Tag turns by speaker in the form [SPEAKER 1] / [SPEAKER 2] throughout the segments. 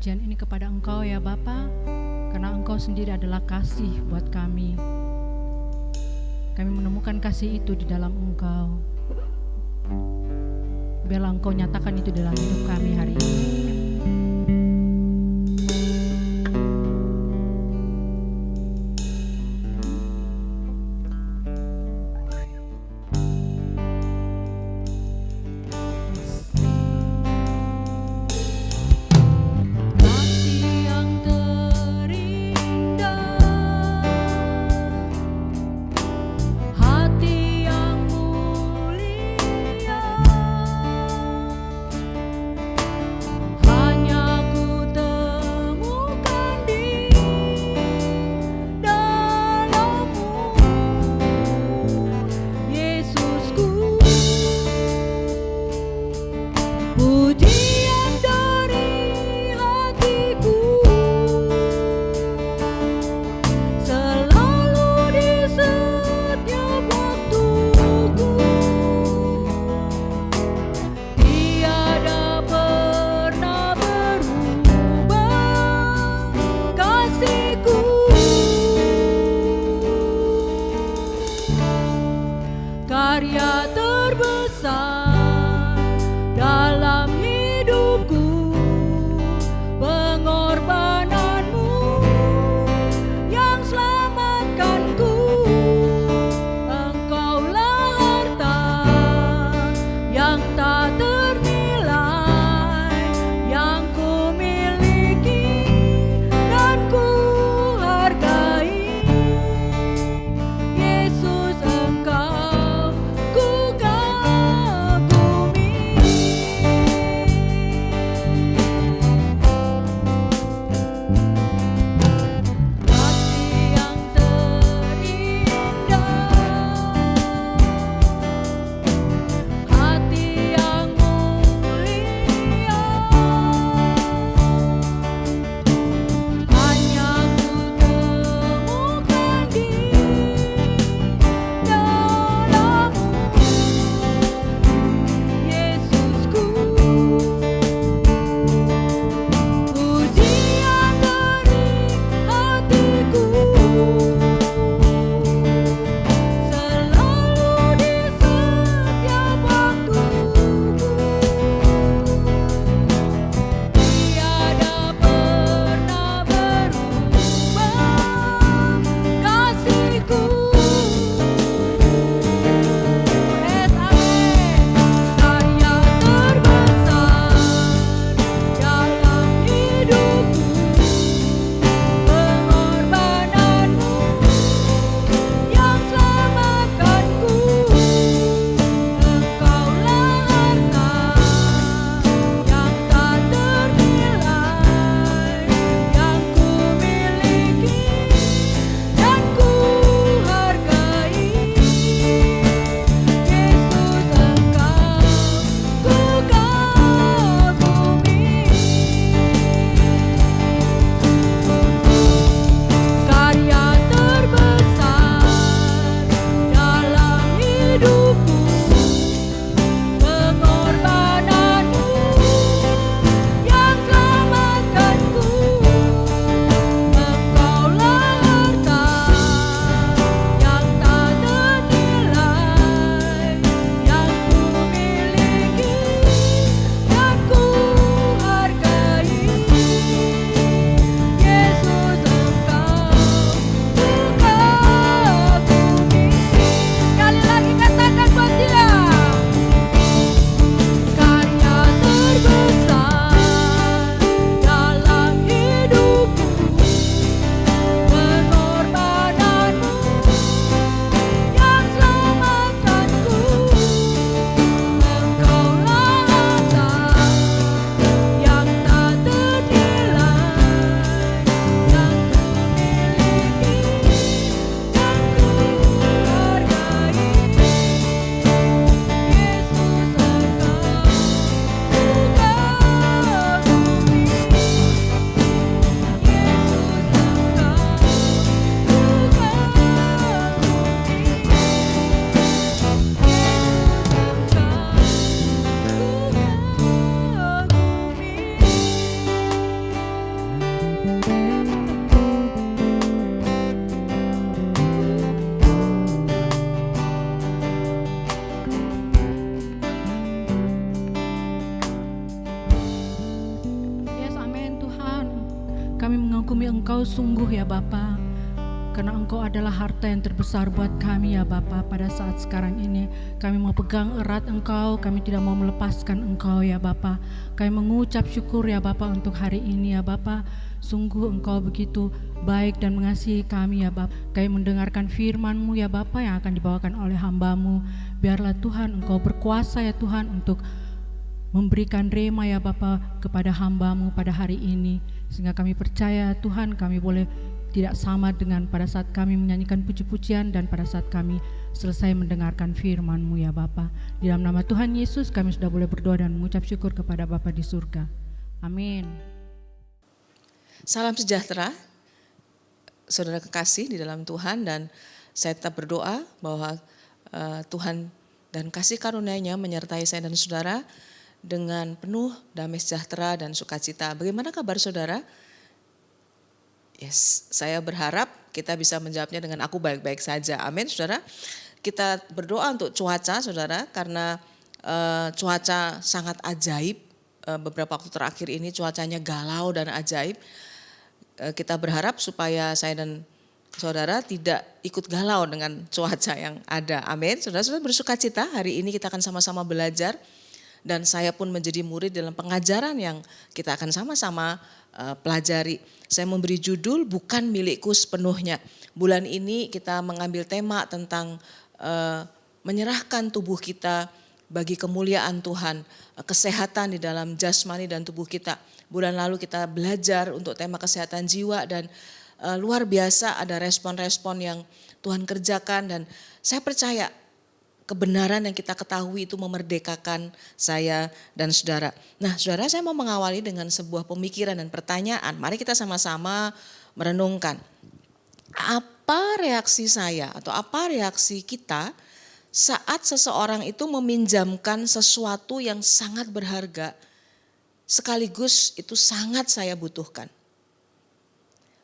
[SPEAKER 1] pujian ini kepada Engkau ya Bapa, karena Engkau sendiri adalah kasih buat kami. Kami menemukan kasih itu di dalam Engkau. Biarlah Engkau nyatakan itu dalam hidup kami hari ini.
[SPEAKER 2] Hati
[SPEAKER 1] Engkau sungguh ya Bapa, karena Engkau adalah harta yang terbesar buat kami ya Bapa. Pada saat sekarang ini kami mau pegang erat Engkau, kami tidak mau melepaskan Engkau ya Bapa. Kami mengucap syukur ya Bapa untuk hari ini ya Bapa. Sungguh Engkau begitu baik dan mengasihi kami ya Bapa. Kami mendengarkan firman-Mu ya Bapa yang akan dibawakan oleh hamba-Mu. Biarlah Tuhan Engkau berkuasa ya Tuhan untuk memberikan rema ya Bapa kepada hamba-Mu pada hari ini, sehingga kami percaya Tuhan kami boleh tidak sama dengan pada saat kami menyanyikan puji-pujian dan pada saat kami selesai mendengarkan firman-Mu ya Bapa. Di dalam nama Tuhan Yesus kami sudah boleh berdoa dan mengucap syukur kepada Bapa di surga. Amin.
[SPEAKER 2] Salam sejahtera, saudara kekasih di dalam Tuhan, dan saya tetap berdoa bahwa Tuhan dan kasih karunia-Nya menyertai saya dan saudara dengan penuh damai sejahtera dan sukacita. Bagaimana kabar saudara? Yes, saya berharap kita bisa menjawabnya dengan aku baik-baik saja. Amin, saudara. Kita berdoa untuk cuaca, saudara, karena cuaca sangat ajaib. Beberapa waktu terakhir ini cuacanya galau dan ajaib. Kita berharap supaya saya dan saudara tidak ikut galau dengan cuaca yang ada. Amin. Saudara-saudara bersukacita, hari ini kita akan sama-sama belajar. Dan saya pun menjadi murid dalam pengajaran yang kita akan sama-sama pelajari. Saya memberi judul bukan milikku sepenuhnya. Bulan ini kita mengambil tema tentang menyerahkan tubuh kita bagi kemuliaan Tuhan, kesehatan di dalam jasmani dan tubuh kita. Bulan lalu kita belajar untuk tema kesehatan jiwa dan luar biasa ada respon-respon yang Tuhan kerjakan, dan saya percaya kebenaran yang kita ketahui itu memerdekakan saya dan saudara. Nah saudara, saya mau mengawali dengan sebuah pemikiran dan pertanyaan. Mari kita sama-sama merenungkan. Apa reaksi saya atau apa reaksi kita saat seseorang itu meminjamkan sesuatu yang sangat berharga, sekaligus itu sangat saya butuhkan.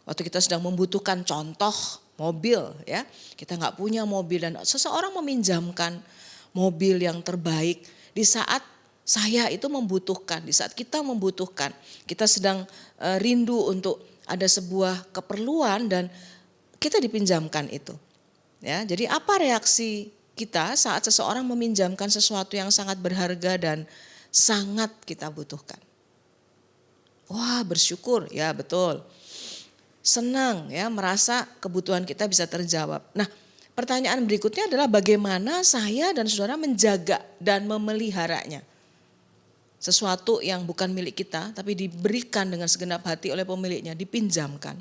[SPEAKER 2] Waktu kita sedang membutuhkan contoh mobil ya, kita nggak punya mobil dan seseorang meminjamkan mobil yang terbaik di saat saya itu membutuhkan, di saat kita membutuhkan, kita sedang rindu untuk ada sebuah keperluan dan kita dipinjamkan itu. Ya, jadi apa reaksi kita saat seseorang meminjamkan sesuatu yang sangat berharga dan sangat kita butuhkan? Wah, bersyukur, ya betul. Senang ya, merasa kebutuhan kita bisa terjawab. Nah, pertanyaan berikutnya adalah bagaimana saya dan saudara menjaga dan memeliharanya. Sesuatu yang bukan milik kita tapi diberikan dengan segenap hati oleh pemiliknya, dipinjamkan.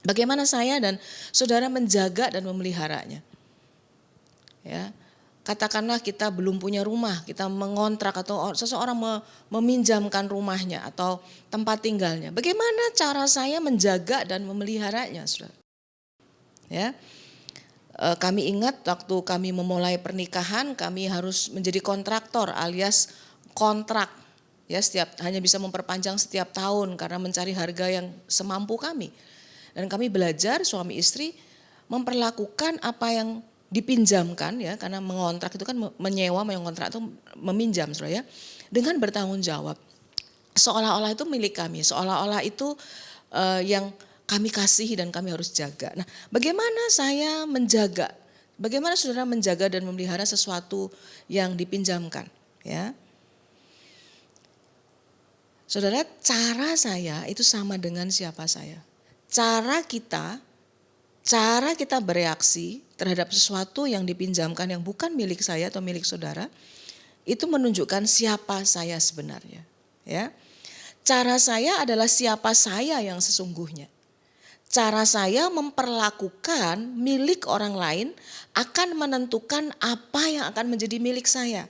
[SPEAKER 2] Bagaimana saya dan saudara menjaga dan memeliharanya? Ya. Katakanlah kita belum punya rumah, kita mengontrak atau seseorang meminjamkan rumahnya atau tempat tinggalnya. Bagaimana cara saya menjaga dan memeliharanya, saudara? Ya, kami ingat waktu kami memulai pernikahan, kami harus menjadi kontraktor alias kontrak. Ya, hanya bisa memperpanjang setiap tahun karena mencari harga yang semampu kami. Dan kami belajar suami istri memperlakukan apa yang dipinjamkan ya, karena mengontrak itu kan menyewa, mengontrak itu meminjam saudara ya, dengan bertanggung jawab. Seolah-olah itu milik kami, seolah-olah itu yang kami kasihi dan kami harus jaga. Nah, bagaimana saya menjaga? Bagaimana saudara menjaga dan memelihara sesuatu yang dipinjamkan? Ya, saudara, cara saya itu sama dengan siapa saya. Cara kita bereaksi terhadap sesuatu yang dipinjamkan yang bukan milik saya atau milik saudara, itu menunjukkan siapa saya sebenarnya. Ya, cara saya adalah siapa saya yang sesungguhnya. Cara saya memperlakukan milik orang lain akan menentukan apa yang akan menjadi milik saya.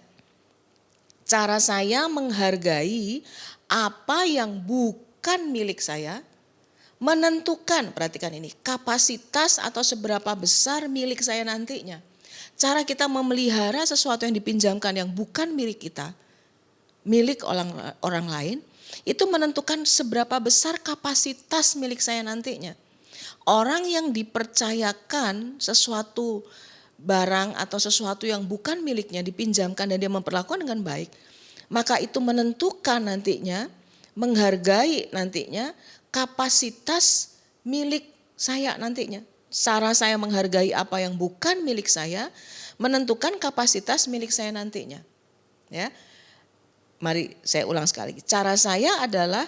[SPEAKER 2] Cara saya menghargai apa yang bukan milik saya menentukan, perhatikan ini, kapasitas atau seberapa besar milik saya nantinya. Cara kita memelihara sesuatu yang dipinjamkan yang bukan milik kita, milik orang lain, itu menentukan seberapa besar kapasitas milik saya nantinya. Orang yang dipercayakan sesuatu barang atau sesuatu yang bukan miliknya dipinjamkan dan dia memperlakukan dengan baik, maka itu menentukan nantinya, menghargai nantinya kapasitas milik saya nantinya. Cara saya menghargai apa yang bukan milik saya menentukan kapasitas milik saya nantinya. Ya. Mari saya ulang sekali lagi. Cara saya adalah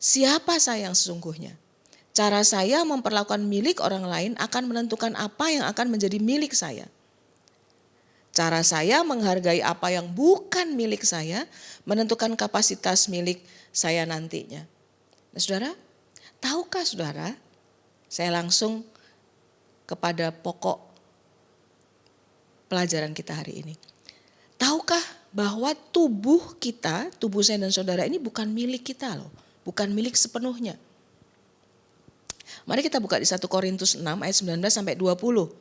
[SPEAKER 2] siapa saya yang sesungguhnya. Cara saya memperlakukan milik orang lain akan menentukan apa yang akan menjadi milik saya. Cara saya menghargai apa yang bukan milik saya menentukan kapasitas milik saya nantinya. Nah, saudara, tahukah saudara, saya langsung kepada pokok pelajaran kita hari ini. Tahukah bahwa tubuh kita, tubuh saya dan saudara ini bukan milik kita loh, bukan milik sepenuhnya. Mari kita buka di 1 Korintus 6 ayat 19 sampai 20.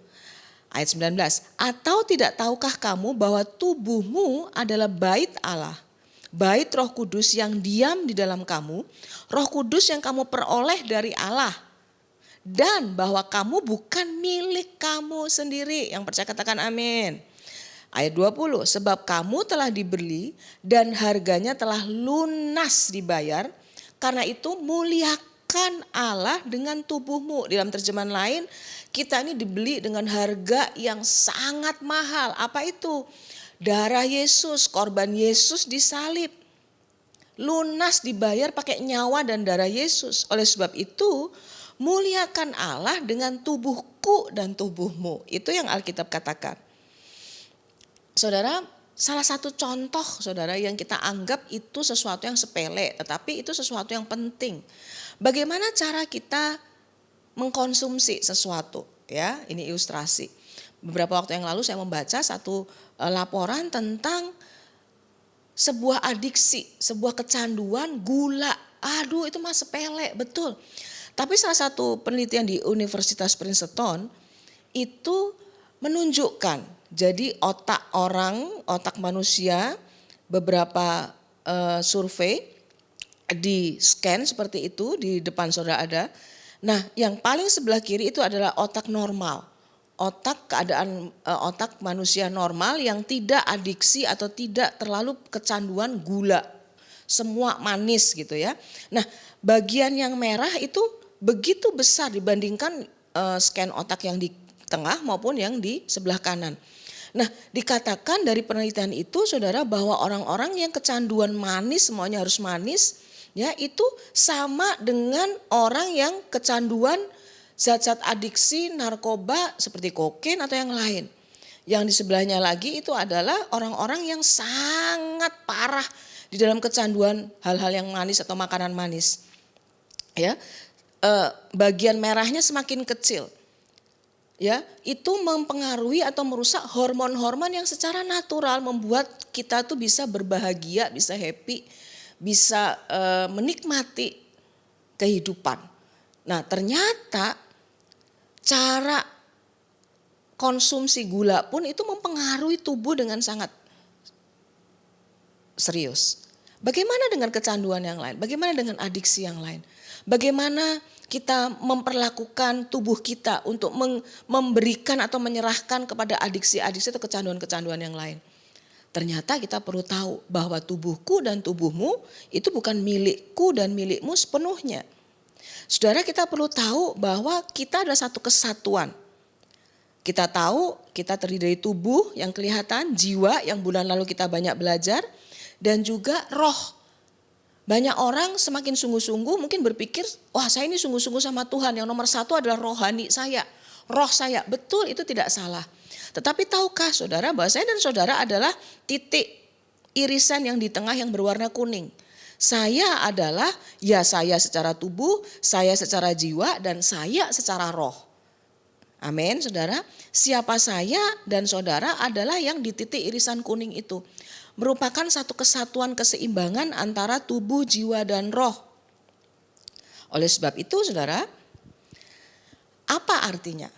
[SPEAKER 2] Ayat 19, atau tidak tahukah kamu bahwa tubuhmu adalah bait Allah, bait Roh Kudus yang diam di dalam kamu, Roh Kudus yang kamu peroleh dari Allah, dan bahwa kamu bukan milik kamu sendiri. Yang percaya katakan amin. Ayat 20, sebab kamu telah dibeli dan harganya telah lunas dibayar, karena itu muliakan Allah dengan tubuhmu. Dalam terjemahan lain, kita ini dibeli dengan harga yang sangat mahal. Apa itu? Darah Yesus, korban Yesus disalib. Lunas dibayar pakai nyawa dan darah Yesus. Oleh sebab itu, muliakan Allah dengan tubuhku dan tubuhmu. Itu yang Alkitab katakan. Saudara, salah satu contoh saudara yang kita anggap itu sesuatu yang sepele, tetapi itu sesuatu yang penting. Bagaimana cara kita mengkonsumsi sesuatu, ya? Ini ilustrasi. Beberapa waktu yang lalu saya membaca satu laporan tentang sebuah adiksi, sebuah kecanduan gula. Aduh, itu mah sepele, betul. Tapi salah satu penelitian di Universitas Princeton itu menunjukkan, jadi otak manusia, beberapa survei di scan seperti itu, di depan saudara ada. Nah, yang paling sebelah kiri itu adalah otak normal. Otak manusia normal yang tidak adiksi atau tidak terlalu kecanduan gula. Semua manis gitu ya. Nah, bagian yang merah itu begitu besar dibandingkan scan otak yang di tengah maupun yang di sebelah kanan. Nah, dikatakan dari penelitian itu saudara bahwa orang-orang yang kecanduan manis, semuanya harus manis, ya itu sama dengan orang yang kecanduan zat-zat adiksi narkoba seperti kokain atau yang lain. Yang di sebelahnya lagi itu adalah orang-orang yang sangat parah di dalam kecanduan hal-hal yang manis atau makanan manis. Ya, bagian merahnya semakin kecil. Ya, itu mempengaruhi atau merusak hormon-hormon yang secara natural membuat kita tuh bisa berbahagia, bisa happy, bisa menikmati kehidupan. Nah, ternyata cara konsumsi gula pun itu mempengaruhi tubuh dengan sangat serius. Bagaimana dengan kecanduan yang lain? Bagaimana dengan adiksi yang lain? Bagaimana kita memperlakukan tubuh kita untuk memberikan atau menyerahkan kepada adiksi-adiksi atau kecanduan-kecanduan yang lain. Ternyata kita perlu tahu bahwa tubuhku dan tubuhmu itu bukan milikku dan milikmu sepenuhnya. Saudara, kita perlu tahu bahwa kita adalah satu kesatuan. Kita tahu kita terdiri dari tubuh yang kelihatan, jiwa yang bulan lalu kita banyak belajar, dan juga roh. Banyak orang semakin sungguh-sungguh mungkin berpikir, wah saya ini sungguh-sungguh sama Tuhan, yang nomor satu adalah rohani saya, roh saya. Betul, itu tidak salah. Tetapi tahukah saudara bahwa saya dan saudara adalah titik irisan yang di tengah yang berwarna kuning. Saya adalah, ya saya secara tubuh, saya secara jiwa, dan saya secara roh. Amin saudara. Siapa saya dan saudara adalah yang di titik irisan kuning itu. Merupakan satu kesatuan keseimbangan antara tubuh, jiwa, dan roh. Oleh sebab itu saudara, apa artinya?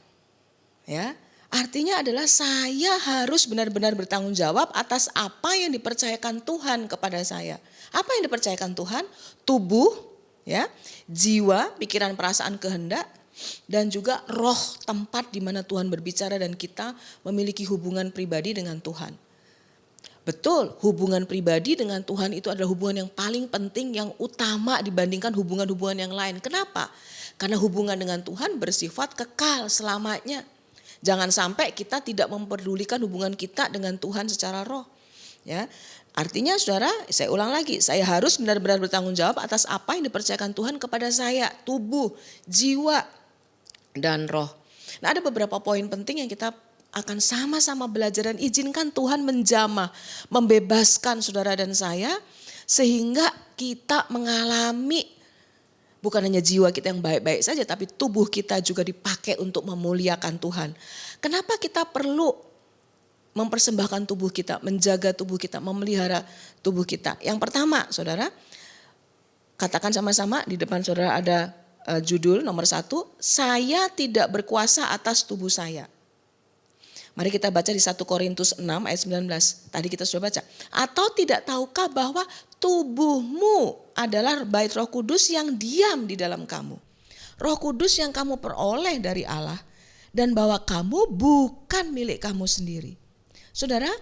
[SPEAKER 2] Ya, artinya adalah saya harus benar-benar bertanggung jawab atas apa yang dipercayakan Tuhan kepada saya. Apa yang dipercayakan Tuhan? Tubuh, ya, jiwa, pikiran, perasaan, kehendak, dan juga roh, tempat di mana Tuhan berbicara dan kita memiliki hubungan pribadi dengan Tuhan. Betul, hubungan pribadi dengan Tuhan itu adalah hubungan yang paling penting, yang utama dibandingkan hubungan-hubungan yang lain. Kenapa? Karena hubungan dengan Tuhan bersifat kekal selamanya. Jangan sampai kita tidak memperdulikan hubungan kita dengan Tuhan secara roh. Ya, artinya saudara, saya ulang lagi, saya harus benar-benar bertanggung jawab atas apa yang dipercayakan Tuhan kepada saya, tubuh, jiwa, dan roh. Nah, ada beberapa poin penting yang kita akan sama-sama belajar dan izinkan Tuhan menjamah, membebaskan saudara dan saya, sehingga kita mengalami bukan hanya jiwa kita yang baik-baik saja, tapi tubuh kita juga dipakai untuk memuliakan Tuhan. Kenapa kita perlu mempersembahkan tubuh kita, menjaga tubuh kita, memelihara tubuh kita? Yang pertama, saudara, katakan sama-sama, di depan saudara ada judul nomor 1, saya tidak berkuasa atas tubuh saya. Mari kita baca di 1 Korintus 6 ayat 19. Tadi kita sudah baca. Atau tidak tahukah bahwa tubuhmu adalah bait Roh Kudus yang diam di dalam kamu. Roh Kudus yang kamu peroleh dari Allah. Dan bahwa kamu bukan milik kamu sendiri. Saudara,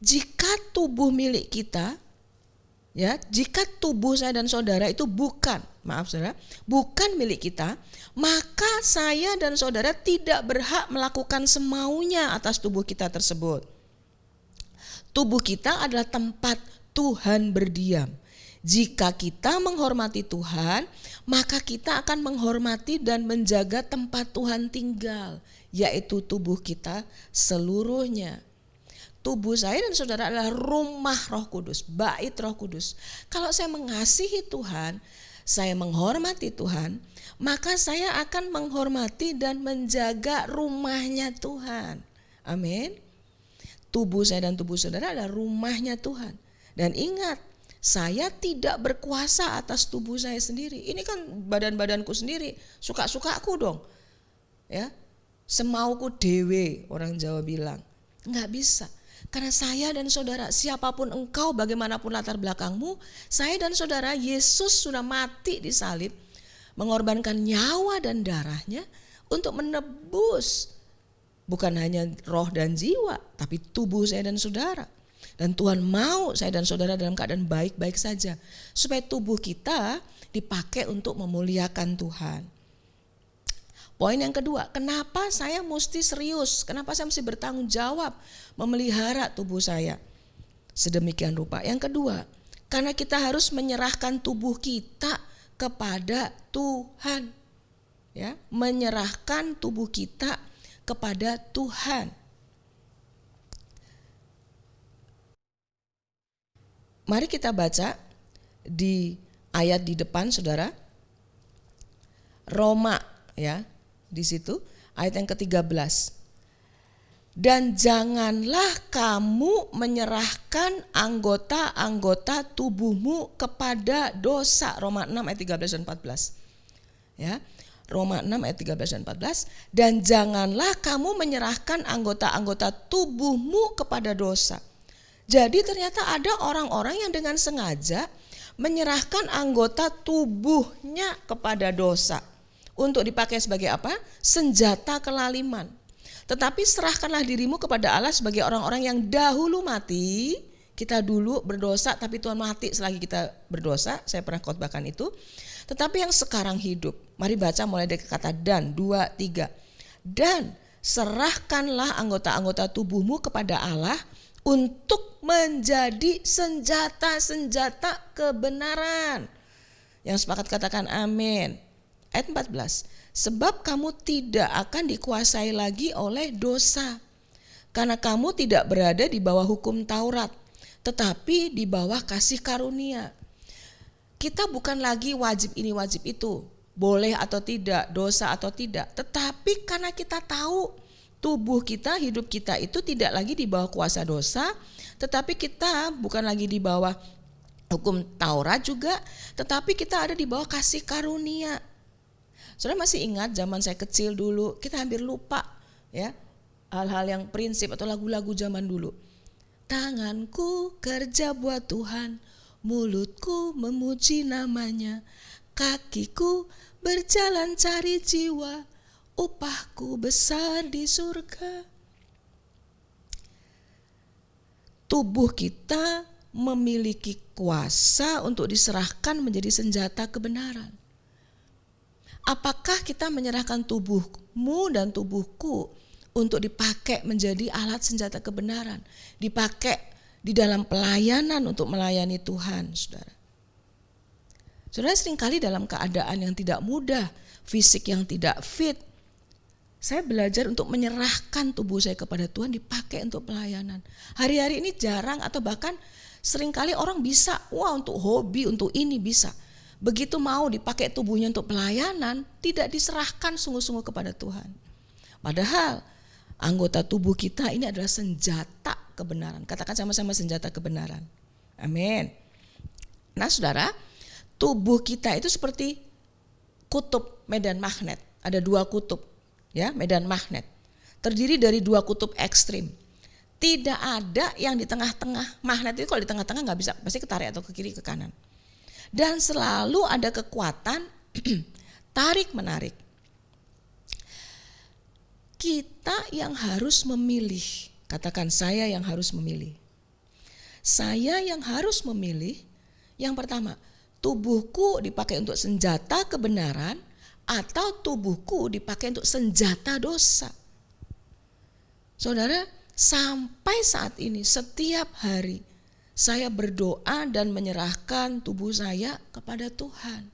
[SPEAKER 2] jika tubuh milik kita, ya, jika tubuh saya dan saudara itu bukan milik kita, maka saya dan saudara tidak berhak melakukan semaunya atas tubuh kita tersebut. Tubuh kita adalah tempat Tuhan berdiam. Jika kita menghormati Tuhan, maka kita akan menghormati dan menjaga tempat Tuhan tinggal, yaitu tubuh kita seluruhnya. Tubuh saya dan saudara adalah rumah Roh Kudus, bait Roh Kudus. Kalau saya mengasihi Tuhan, saya menghormati Tuhan, maka saya akan menghormati dan menjaga rumahnya Tuhan. Amin. Tubuh saya dan tubuh saudara adalah rumahnya Tuhan. Dan ingat, saya tidak berkuasa atas tubuh saya sendiri. Ini kan badan-badanku sendiri, suka-sukaku dong. Ya, semauku dewe, orang Jawa bilang. Enggak bisa. Karena saya dan saudara, siapapun engkau, bagaimanapun latar belakangmu, saya dan saudara, Yesus sudah mati di salib, mengorbankan nyawa dan darahnya untuk menebus bukan hanya roh dan jiwa, tapi tubuh saya dan saudara. Dan Tuhan mau saya dan saudara dalam keadaan baik-baik saja, supaya tubuh kita dipakai untuk memuliakan Tuhan. Poin yang kedua, kenapa saya mesti serius? Kenapa saya mesti bertanggung jawab memelihara tubuh saya sedemikian rupa? Yang kedua, karena kita harus menyerahkan tubuh kita kepada Tuhan. Ya, menyerahkan tubuh kita kepada Tuhan. Mari kita baca di ayat di depan saudara. Roma, ya. Di situ ayat yang ke-13. Dan janganlah kamu menyerahkan anggota-anggota tubuhmu kepada dosa. Roma 6 ayat 13 dan 14. Ya. Roma 6 ayat 13 dan 14. Dan janganlah kamu menyerahkan anggota-anggota tubuhmu kepada dosa. Jadi ternyata ada orang-orang yang dengan sengaja menyerahkan anggota tubuhnya kepada dosa. Untuk dipakai sebagai apa? Senjata kelaliman. Tetapi serahkanlah dirimu kepada Allah sebagai orang-orang yang dahulu mati. Kita dulu berdosa tapi Tuhan mati selagi kita berdosa. Saya pernah khotbahkan itu. Tetapi yang sekarang hidup. Mari baca mulai dari kata dan 2, 3. Dan serahkanlah anggota-anggota tubuhmu kepada Allah untuk menjadi senjata-senjata kebenaran. Yang sepakat katakan amin. Ayat 14. Sebab kamu tidak akan dikuasai lagi oleh dosa. Karena kamu tidak berada di bawah hukum Taurat, tetapi di bawah kasih karunia. Kita bukan lagi wajib ini wajib itu, boleh atau tidak, dosa atau tidak. Tetapi karena kita tahu tubuh kita, hidup kita itu tidak lagi di bawah kuasa dosa, tetapi kita bukan lagi di bawah hukum Taurat juga, tetapi kita ada di bawah kasih karunia. Saudara masih ingat zaman saya kecil dulu, kita hampir lupa ya hal-hal yang prinsip atau lagu-lagu zaman dulu. Tanganku kerja buat Tuhan, mulutku memuji namanya, kakiku berjalan cari jiwa, upahku besar di surga. Tubuh kita memiliki kuasa untuk diserahkan menjadi senjata kebenaran. Apakah kita menyerahkan tubuhmu dan tubuhku untuk dipakai menjadi alat senjata kebenaran, dipakai di dalam pelayanan untuk melayani Tuhan, saudara. Saudara, seringkali dalam keadaan yang tidak mudah, fisik yang tidak fit, saya belajar untuk menyerahkan tubuh saya kepada Tuhan, dipakai untuk pelayanan. Hari-hari ini jarang atau bahkan seringkali orang bisa, untuk hobi, untuk ini bisa. Begitu mau dipakai tubuhnya untuk pelayanan, tidak diserahkan sungguh-sungguh kepada Tuhan. Padahal anggota tubuh kita ini adalah senjata kebenaran. Katakan sama-sama, senjata kebenaran. Amin. Nah, saudara, tubuh kita itu seperti kutub medan magnet. Ada 2 kutub, ya, medan magnet. Terdiri dari 2 kutub ekstrim. Tidak ada yang di tengah-tengah. Magnet itu kalau di tengah-tengah nggak bisa, pasti ketarik atau ke kiri ke kanan. Dan selalu ada kekuatan tarik menarik. Kita yang harus memilih, katakan saya yang harus memilih. Saya yang harus memilih, yang pertama, tubuhku dipakai untuk senjata kebenaran atau tubuhku dipakai untuk senjata dosa. Saudara, sampai saat ini setiap hari saya berdoa dan menyerahkan tubuh saya kepada Tuhan.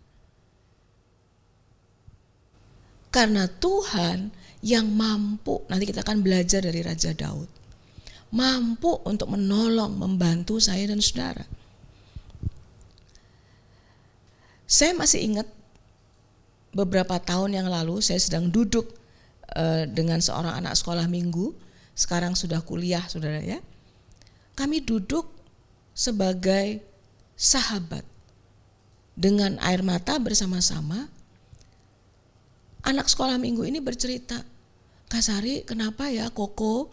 [SPEAKER 2] Karena Tuhan yang mampu, nanti kita akan belajar dari Raja Daud, mampu untuk menolong, membantu saya dan saudara. Saya masih ingat beberapa tahun yang lalu saya sedang duduk dengan seorang anak sekolah minggu, sekarang sudah kuliah, saudara ya. Kami duduk sebagai sahabat dengan air mata bersama-sama. Anak sekolah minggu ini bercerita, Kak Sari, kenapa ya Koko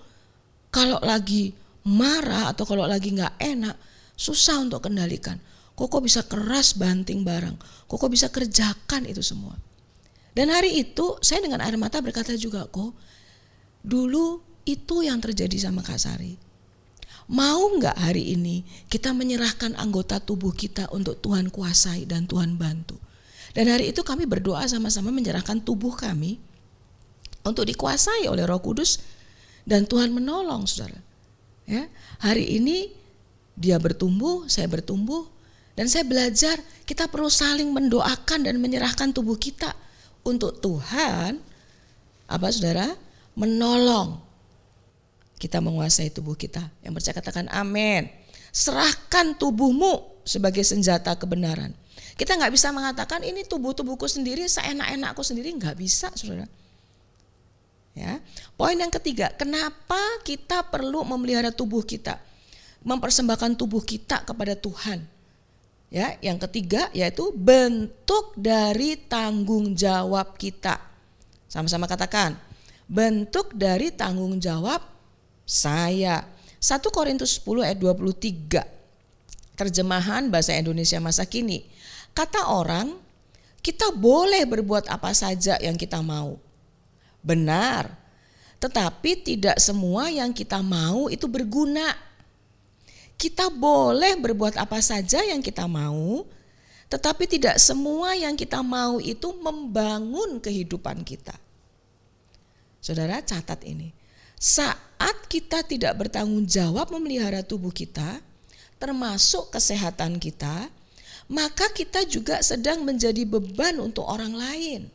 [SPEAKER 2] kalau lagi marah atau kalau lagi gak enak susah untuk kendalikan. Koko bisa keras banting barang, Koko bisa kerjakan itu semua. Dan hari itu saya dengan air mata berkata juga, Kok dulu itu yang terjadi sama Kak Sari. Mau gak hari ini kita menyerahkan anggota tubuh kita untuk Tuhan kuasai dan Tuhan bantu. Dan hari itu kami berdoa sama-sama menyerahkan tubuh kami untuk dikuasai oleh Roh Kudus dan Tuhan menolong, saudara. Ya, hari ini dia bertumbuh, saya bertumbuh, dan saya belajar kita perlu saling mendoakan dan menyerahkan tubuh kita untuk Tuhan, saudara, menolong kita menguasai tubuh kita. Yang percaya katakan amin. Serahkan tubuhmu sebagai senjata kebenaran. Kita gak bisa mengatakan ini tubuhku sendiri, seenak-enakku sendiri, gak bisa, saudara. Ya. Poin yang ketiga, kenapa kita perlu memelihara tubuh kita, mempersembahkan tubuh kita kepada Tuhan. Ya, yang ketiga yaitu bentuk dari tanggung jawab kita. Sama-sama katakan, bentuk dari tanggung jawab saya. 1 Korintus 10 ayat 23, terjemahan bahasa Indonesia masa kini. Kata orang, kita boleh berbuat apa saja yang kita mau. Benar, tetapi tidak semua yang kita mau itu berguna. Kita boleh berbuat apa saja yang kita mau, tetapi tidak semua yang kita mau itu membangun kehidupan kita. Saudara, catat ini. Saat kita tidak bertanggung jawab memelihara tubuh kita, termasuk kesehatan kita, maka kita juga sedang menjadi beban untuk orang lain.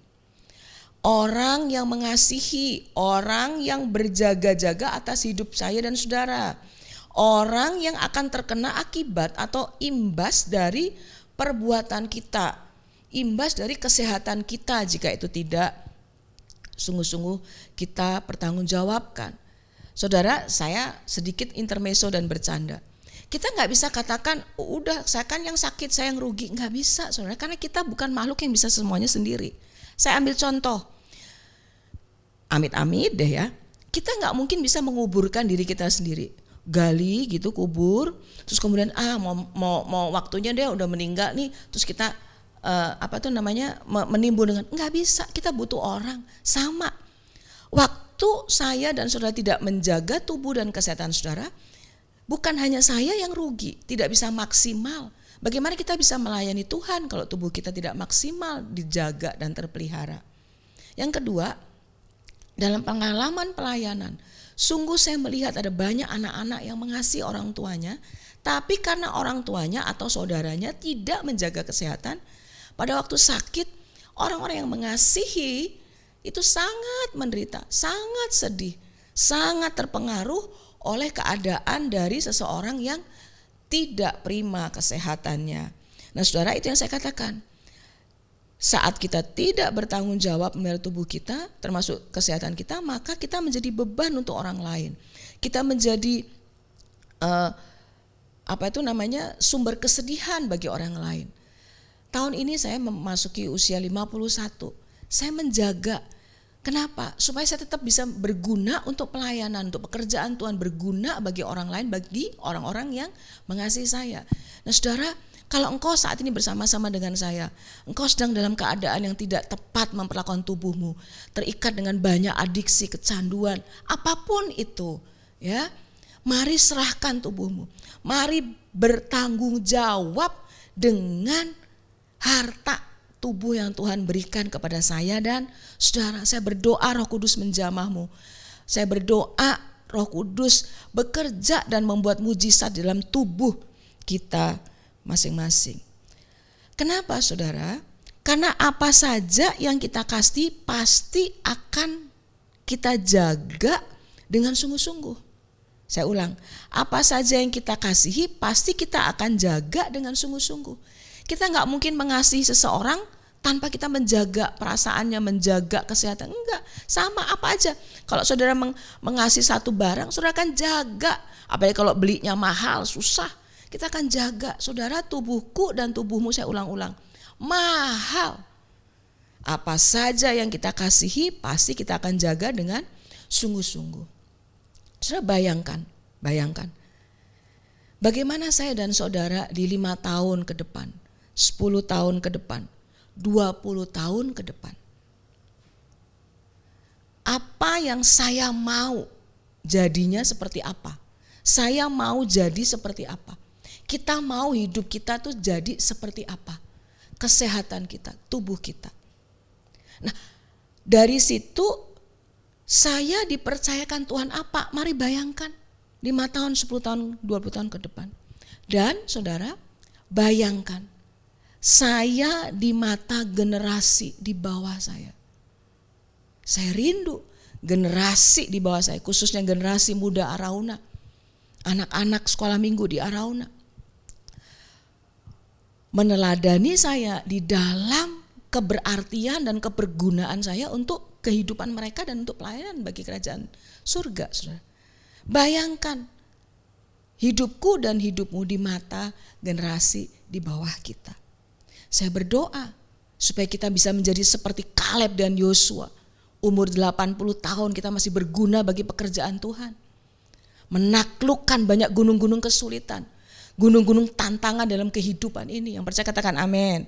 [SPEAKER 2] Orang yang mengasihi, orang yang berjaga-jaga atas hidup saya dan saudara. Orang yang akan terkena akibat atau imbas dari perbuatan kita. Imbas dari kesehatan kita jika itu tidak sungguh-sungguh kita pertanggungjawabkan. Saudara, saya sedikit intermezzo dan bercanda. Kita gak bisa katakan, udah saya kan yang sakit, saya yang rugi. Gak bisa, saudara, karena kita bukan makhluk yang bisa semuanya sendiri. Saya ambil contoh, amit-amit deh ya, kita gak mungkin bisa menguburkan diri kita sendiri. Gali gitu, kubur, terus kemudian mau waktunya dia udah meninggal nih, terus kita menimbun dengan, nggak bisa, kita butuh orang. Sama, waktu saya dan saudara tidak menjaga tubuh dan kesehatan saudara, bukan hanya saya yang rugi, tidak bisa maksimal, Bagaimana kita bisa melayani Tuhan kalau tubuh kita tidak maksimal dijaga dan terpelihara? Yang kedua, dalam pengalaman pelayanan, sungguh saya melihat ada banyak anak-anak yang mengasihi orang tuanya, tapi karena orang tuanya atau saudaranya tidak menjaga kesehatan, pada waktu sakit, orang-orang yang mengasihi itu sangat menderita, sangat sedih, sangat terpengaruh oleh keadaan dari seseorang yang tidak prima kesehatannya. Nah saudara, itu yang saya katakan. Saat kita tidak bertanggung jawab memelihara tubuh kita, termasuk kesehatan kita, maka kita menjadi beban untuk orang lain. Kita menjadi sumber kesedihan bagi orang lain. Tahun ini saya memasuki usia 51. Saya menjaga. Kenapa? Supaya saya tetap bisa berguna untuk pelayanan, untuk pekerjaan Tuhan, berguna bagi orang lain, bagi orang-orang yang mengasihi saya. Nah saudara, kalau engkau saat ini bersama-sama dengan saya, engkau sedang dalam keadaan yang tidak tepat memperlakukan tubuhmu, terikat dengan banyak adiksi, kecanduan, apapun itu, ya, mari serahkan tubuhmu. Mari bertanggung jawab dengan harta tubuh yang Tuhan berikan kepada saya dan saudara. Saya berdoa Roh Kudus menjamahmu. Saya berdoa Roh Kudus bekerja dan membuat mujizat dalam tubuh kita masing-masing. Kenapa saudara? Karena apa saja yang kita kasih pasti akan kita jaga dengan sungguh-sungguh. Saya ulang, apa saja yang kita kasihi pasti kita akan jaga dengan sungguh-sungguh. Kita gak mungkin mengasihi seseorang tanpa kita menjaga perasaannya, menjaga kesehatan. Enggak, sama apa aja. Kalau saudara mengasihi satu barang, saudara akan jaga. Apalagi kalau belinya mahal, susah. Kita akan jaga. Saudara, tubuhku dan tubuhmu, saya ulang-ulang, mahal. Apa saja yang kita kasihi pasti kita akan jaga dengan sungguh-sungguh. Saudara bayangkan. Bagaimana saya dan saudara di 5 tahun ke depan, 10 tahun ke depan, 20 tahun ke depan. Apa yang saya mau jadinya seperti apa? Saya mau jadi seperti apa? Kita mau hidup kita tuh jadi seperti apa? Kesehatan kita, tubuh kita. Nah, dari situ saya dipercayakan Tuhan apa? Mari bayangkan 5 tahun, 10 tahun, 20 tahun ke depan. Dan saudara, bayangkan saya di mata generasi di bawah saya. Saya rindu generasi di bawah saya, khususnya generasi muda Arauna. Anak-anak sekolah minggu di Arauna. Meneladani saya di dalam keberartian dan kebergunaan saya untuk kehidupan mereka dan untuk pelayanan bagi kerajaan surga. Saudara. Bayangkan hidupku dan hidupmu di mata generasi di bawah kita. Saya berdoa supaya kita bisa menjadi seperti Kaleb dan Yosua. Umur 80 tahun kita masih berguna bagi pekerjaan Tuhan. Menaklukkan banyak gunung-gunung kesulitan, gunung-gunung tantangan dalam kehidupan ini. Yang percaya katakan amin.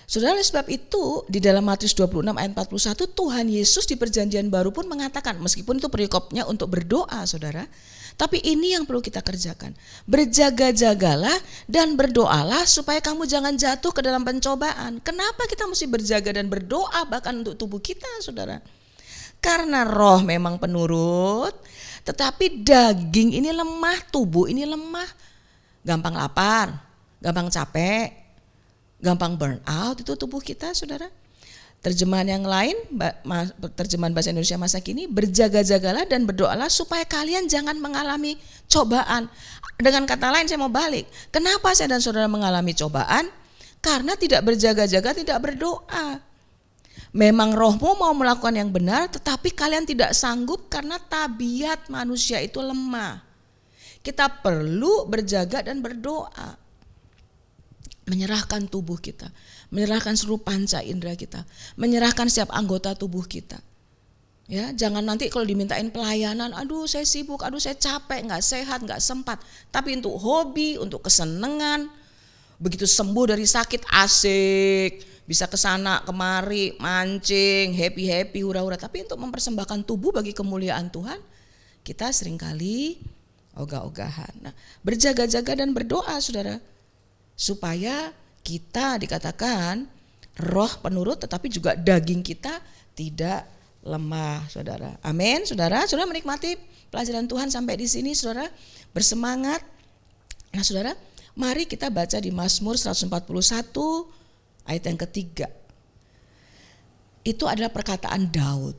[SPEAKER 2] Saudara, oleh sebab itu di dalam Matius 26 ayat 41 Tuhan Yesus di perjanjian baru pun mengatakan, meskipun itu perikopnya untuk berdoa saudara, tapi ini yang perlu kita kerjakan. Berjaga-jagalah dan berdoalah supaya kamu jangan jatuh ke dalam pencobaan. Kenapa kita mesti berjaga dan berdoa bahkan untuk tubuh kita saudara? Karena roh memang penurut, tetapi daging ini lemah, tubuh ini lemah. Gampang lapar, gampang capek, gampang burn out itu tubuh kita saudara. Terjemahan yang lain, terjemahan bahasa Indonesia masa kini, berjaga-jagalah dan berdoalah supaya kalian jangan mengalami cobaan. Dengan kata lain saya mau balik, kenapa saya dan saudara mengalami cobaan? Karena tidak berjaga-jaga, tidak berdoa. Memang rohmu mau melakukan yang benar, tetapi kalian tidak sanggup karena tabiat manusia itu lemah. Kita perlu berjaga dan berdoa. Menyerahkan tubuh kita, menyerahkan seluruh panca indera kita, menyerahkan setiap anggota tubuh kita. Ya, jangan nanti kalau dimintain pelayanan, aduh saya sibuk, aduh saya capek, nggak sehat, nggak sempat. Tapi untuk hobi, untuk kesenangan, begitu sembuh dari sakit asik, bisa kesana kemari, mancing, happy, hura-hura. Tapi untuk mempersembahkan tubuh bagi kemuliaan Tuhan, kita seringkali ogah-ogahan. Nah, berjaga-jaga dan berdoa saudara, supaya kita dikatakan roh penurut tetapi juga daging kita tidak lemah saudara. Amin saudara. Saudara menikmati pelajaran Tuhan sampai di sini saudara, bersemangat. Nah saudara, mari kita baca di Mazmur 141 ayat yang ketiga. Itu adalah perkataan Daud.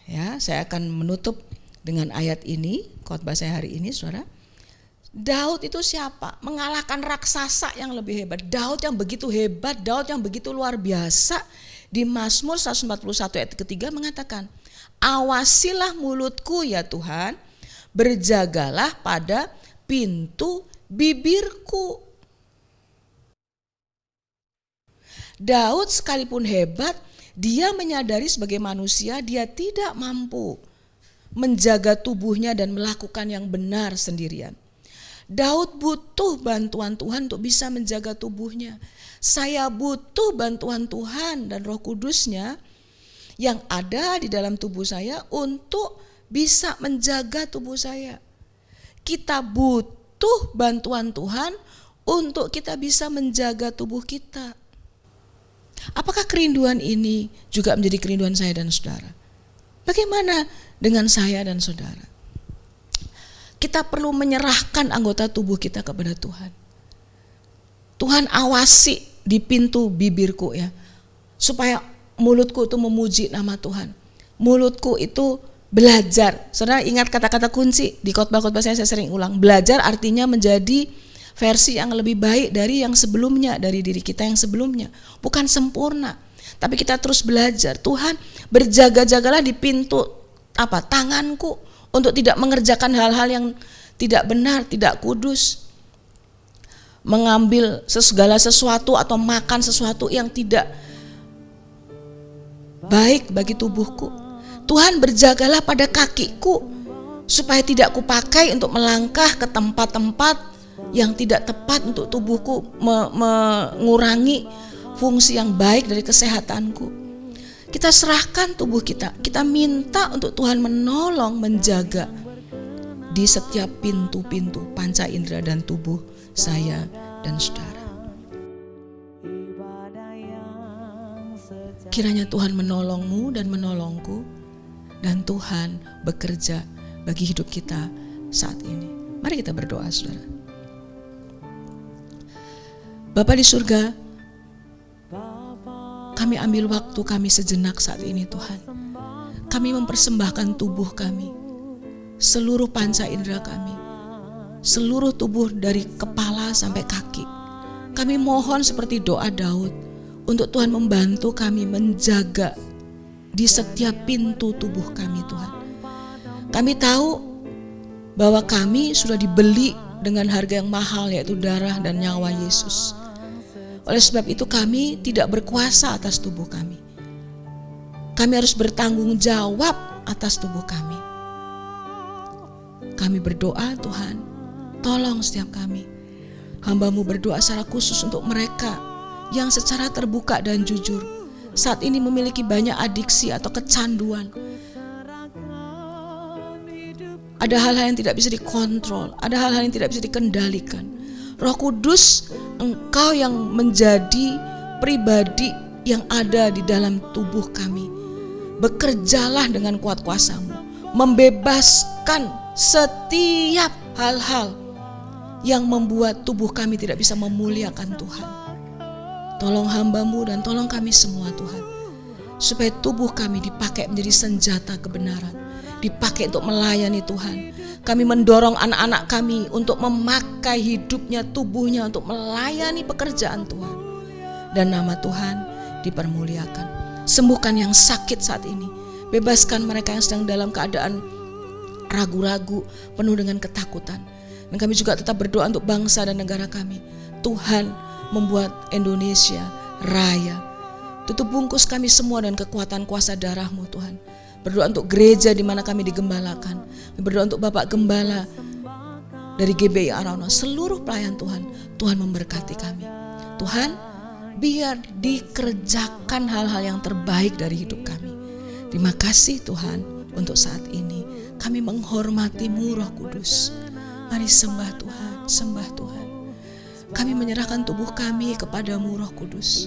[SPEAKER 2] Ya, saya akan menutup dengan ayat ini, khotbah saya hari ini saudara. Daud itu siapa? Mengalahkan raksasa yang lebih hebat. Daud yang begitu hebat, Daud yang begitu luar biasa. Di Mazmur 141 ayat ketiga mengatakan, awasilah mulutku ya Tuhan, berjagalah pada pintu bibirku. Daud sekalipun hebat, dia menyadari sebagai manusia dia tidak mampu menjaga tubuhnya dan melakukan yang benar sendirian. Daud butuh bantuan Tuhan untuk bisa menjaga tubuhnya. Saya butuh bantuan Tuhan dan Roh Kudusnya yang ada di dalam tubuh saya untuk bisa menjaga tubuh saya. Kita butuh bantuan Tuhan untuk kita bisa menjaga tubuh kita. Apakah kerinduan ini juga menjadi kerinduan saya dan saudara? Bagaimana dengan saya dan saudara? Kita perlu menyerahkan anggota tubuh kita kepada Tuhan. Tuhan awasi di pintu bibirku ya, supaya mulutku itu memuji nama Tuhan. Mulutku itu belajar. Saudara ingat kata-kata kunci di khotbah-khotbah saya sering ulang. Belajar artinya menjadi versi yang lebih baik dari yang sebelumnya, dari diri kita yang sebelumnya. Bukan sempurna, tapi kita terus belajar. Tuhan, berjaga-jagalah di pintu tanganku untuk tidak mengerjakan hal-hal yang tidak benar, tidak kudus. Mengambil segala sesuatu atau makan sesuatu yang tidak baik bagi tubuhku. Tuhan, berjagalah pada kakiku supaya tidak kupakai untuk melangkah ke tempat-tempat yang tidak tepat untuk tubuhku, mengurangi fungsi yang baik dari kesehatanku. Kita serahkan tubuh kita, kita minta untuk Tuhan menolong menjaga di setiap pintu-pintu panca indera dan tubuh saya dan saudara. Kiranya Tuhan menolongmu dan menolongku, dan Tuhan bekerja bagi hidup kita saat ini. Mari kita berdoa saudara. Bapa di surga, kami ambil waktu kami sejenak saat ini Tuhan. Kami mempersembahkan tubuh kami, seluruh panca indera kami, seluruh tubuh dari kepala sampai kaki. Kami mohon seperti doa Daud, untuk Tuhan membantu kami menjaga di setiap pintu tubuh kami Tuhan. Kami tahu bahwa kami sudah dibeli dengan harga yang mahal, yaitu darah dan nyawa Yesus. Oleh sebab itu kami tidak berkuasa atas tubuh kami. Kami harus bertanggung jawab atas tubuh kami. Kami berdoa Tuhan, tolong setiap kami. Hamba-Mu berdoa secara khusus untuk mereka yang secara terbuka dan jujur saat ini memiliki banyak adiksi atau kecanduan. Ada hal-hal yang tidak bisa dikontrol, ada hal-hal yang tidak bisa dikendalikan. Roh Kudus, Engkau yang menjadi pribadi yang ada di dalam tubuh kami. Bekerjalah dengan kuat kuasa-Mu, membebaskan setiap hal-hal yang membuat tubuh kami tidak bisa memuliakan Tuhan. Tolong hamba-Mu dan tolong kami semua Tuhan, supaya tubuh kami dipakai menjadi senjata kebenaran, dipakai untuk melayani Tuhan. Kami mendorong anak-anak kami untuk memakai hidupnya, tubuhnya untuk melayani pekerjaan Tuhan. Dan nama Tuhan dipermuliakan. Sembuhkan yang sakit saat ini. Bebaskan mereka yang sedang dalam keadaan ragu-ragu, penuh dengan ketakutan. Dan kami juga tetap berdoa untuk bangsa dan negara kami. Tuhan membuat Indonesia raya. Tutup bungkus kami semua dan kekuatan kuasa darah-Mu Tuhan. Berdoa untuk gereja di mana kami digembalakan. Berdoa untuk Bapak Gembala dari GBI Arauna, seluruh pelayan Tuhan. Tuhan memberkati kami. Tuhan, biar dikerjakan hal-hal yang terbaik dari hidup kami. Terima kasih Tuhan untuk saat ini. Kami menghormati-Mu Roh Kudus. Mari sembah Tuhan, sembah Tuhan. Kami menyerahkan tubuh kami kepadamu Roh Kudus.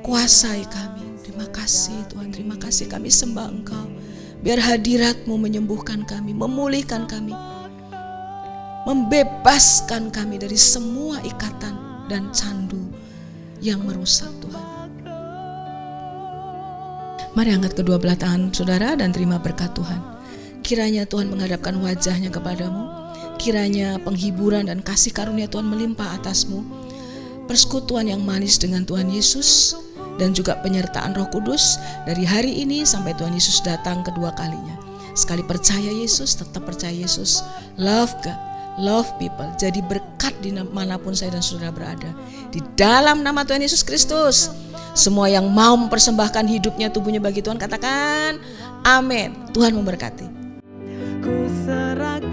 [SPEAKER 2] Kuasai kami. Terima kasih Tuhan, terima kasih kami sembah Engkau. Biar hadirat-Mu menyembuhkan kami, memulihkan kami, membebaskan kami dari semua ikatan dan candu yang merusak Tuhan. Mari angkat kedua belah tangan saudara dan terima berkat Tuhan. Kiranya Tuhan menghadapkan wajah-Nya kepadamu. Kiranya penghiburan dan kasih karunia Tuhan melimpah atasmu. Persekutuan yang manis dengan Tuhan Yesus dan juga penyertaan Roh Kudus dari hari ini sampai Tuhan Yesus datang kedua kalinya. Sekali percaya Yesus, tetap percaya Yesus. Love God, love people. Jadi berkat di manapun saya dan saudara berada. Di dalam nama Tuhan Yesus Kristus. Semua yang mau mempersembahkan hidupnya, tubuhnya bagi Tuhan, katakan amin. Tuhan memberkati.
[SPEAKER 3] Ku serahkan